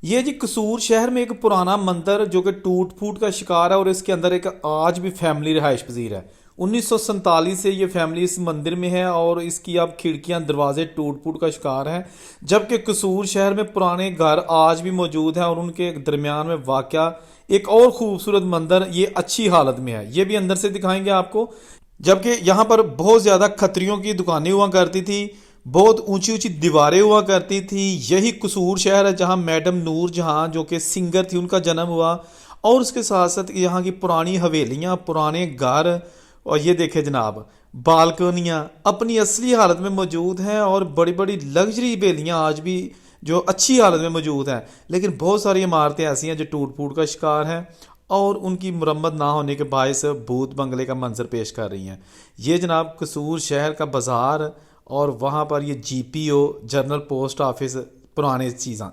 ये जी कसूर शहर में एक पुराना मंदिर जो कि टूट फूट का शिकार है और इसके अंदर एक आज भी फैमिली रिहाइश पजीर है। 1947 से ये फैमिली इस मंदिर में है और इसकी अब खिड़कियां दरवाजे टूट फूट का शिकार हैं। जबकि कसूर शहर में पुराने घर आज भी मौजूद हैं और उनके दरमियान में वाक़या एक और खूबसूरत मंदिर ये अच्छी हालत में है, ये भी अंदर से दिखाएंगे आपको। जबकि यहाँ पर बहुत ज़्यादा खतरियों की दुकानें हुआ करती थी, बहुत ऊंची ऊंची दीवारें हुआ करती थी। यही कसूर शहर है जहाँ मैडम नूर जहाँ जो कि सिंगर थी उनका जन्म हुआ। और उसके साथ साथ यहाँ की पुरानी हवेलियाँ, पुराने घर, और ये देखे जनाब बालकनियाँ अपनी असली हालत में मौजूद हैं और बड़ी बड़ी लग्जरी हवेलियाँ आज भी जो अच्छी हालत में मौजूद हैं। लेकिन बहुत सारी इमारतें ऐसी हैं जो टूट फूट का शिकार हैं और उनकी मुरम्मत ना होने के बायस भूत बंगले का मंजर पेश कर रही हैं। ये जनाब कसूर शहर का बाज़ार और वहाँ पर ये जीपीओ जनरल पोस्ट ऑफिस पुराने चीज़ें